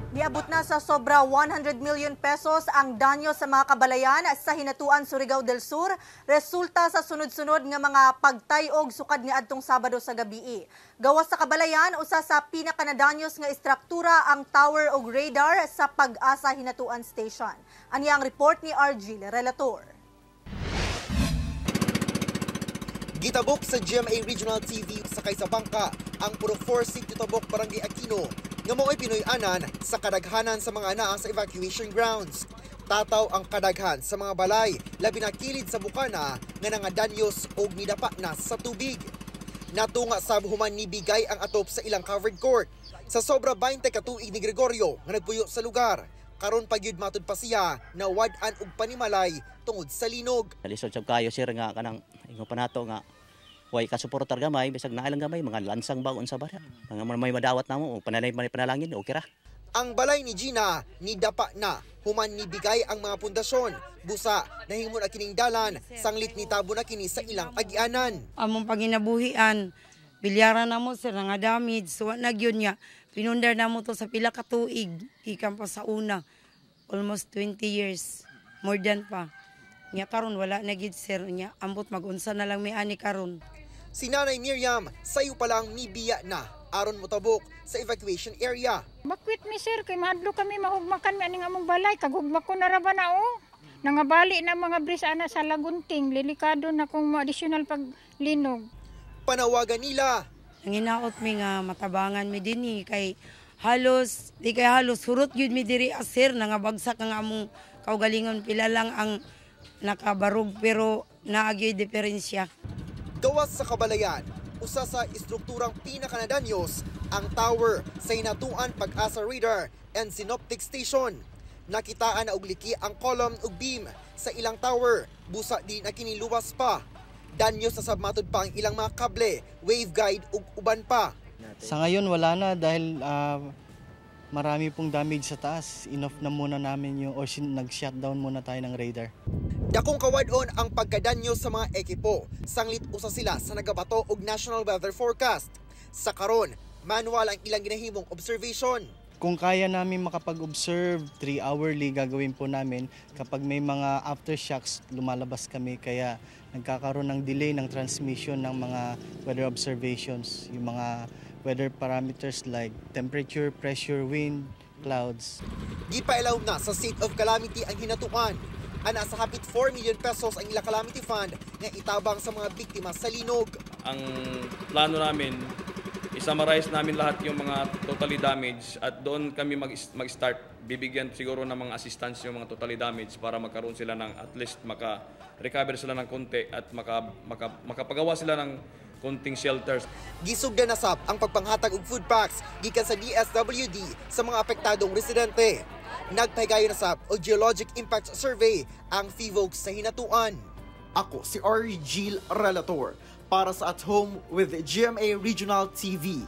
Niabot na sa sobra 100 million pesos ang danyo sa mga kabalayan sa Hinatuan, Surigao del Sur, resulta sa sunod-sunod nga mga pagtayog sukad ni adtong Sabado sa gabi. Gawas sa kabalayan, usa sa pinakanadanyos nga istruktura ang tower og radar sa Pag-asa Hinatuan Station. Ani ang report ni RG Relator. Gitabok sa GMA Regional TV sakay sa bangka ang Puro 4 City Tabok Barangay Aquino nga mo'y Pinoy-anan sa kadaghanan sa mga anaa sa evacuation grounds. Tataw ang kadaghan sa mga balay, labi na kilid sa bukana nga nangadanyos o nidapa na sa tubig. Natunga sa human ni Bigay ang atop sa ilang covered court. Sa sobra 20 katuig ni Gregorio nga nagpuyo sa lugar, karon pagyud matud pa siya na wad-an og panimalay tungod sa linog. Lisod sab kayo sir nga kanang ingon pa nato nga way kasuportar gamay bisag nailang gamay mga lansang bagon sa bara. Mga may madawat namo og panalangin okay ra. Ang balay ni Gina ni dapa na human ni Bigay ang mga pundasyon. Busa nahimo na kining dalan sanglit ni tabo na kini sa ilang agianan. Among panginabuhian bilyaran namo sir nga damage so nagyud nya pinundar namo to sa pila ka tuig ikan pa sa una almost 20 years more than pa. Nya karon wala na gid sir nya ambot magunsa na lang may ani karon. Si Nanay Miriam sayo pa lang nibiya na aron motabok sa evacuation area. Bakwit mi sir kay mahadlo kami mahugmakan mi aning among balay kagugmak ko na ra ba na o. Nangabali na mga bris ana sa Lagunting lilikado na kung additional paglinog. Panawagan nila. Nanginaot mi nga matabangan mi dinhi kay halos di kay halos hurot gyud mi diri sir nangabagsak ang among kaugalingon pila lang ang nakabarog pero naagyoy diferensya. Gawas sa kabalayan, usa sa istrukturang pinakanadanyos ang tower sa Hinatuan Pag-asa Radar and Synoptic Station. Nakitaan na og liki ang column ug beam sa ilang tower, busa di na kiniluwas pa. Danyos na sabmatod pa ang ilang mga kable, waveguide ug uban pa. Sa ngayon wala na dahil marami pong damage sa taas. Enough na muna namin yung nag-shutdown muna tayo ng radar. Dakong kawadon ang pagkadanyo sa mga ekipo. Sanglit usa sila sa nagabato og National Weather Forecast. Sa karon, manual ang ilang ginahimong observation. Kung kaya namin makapag-observe 3 hourly gagawin po namin. Kapag may mga aftershocks lumalabas kami kaya nagkakaroon ng delay ng transmission ng mga weather observations. Yung mga weather parameters like temperature, pressure, wind, clouds. Gipailaw na sa state of calamity ang Hinatuan. Ana sa hapit 4 million pesos ang ila calamity fund na itabang sa mga biktima sa linog. Ang plano namin, i-summarize namin lahat yung mga totally damaged at doon kami mag-start. Bibigyan siguro ng mga assistance yung mga totally damaged para magkaroon sila ng at least maka-recover sila ng konti at makapagawa sila ng konting shelters. Gisugdan na sab ang pagpanghatag og food packs gikan sa DSWD sa mga apektadong residente. Nagpahigayon na sab og Geologic Impact Survey ang FIVOG sa Hinatuan. Ako si RG Relator para sa At Home with GMA Regional TV.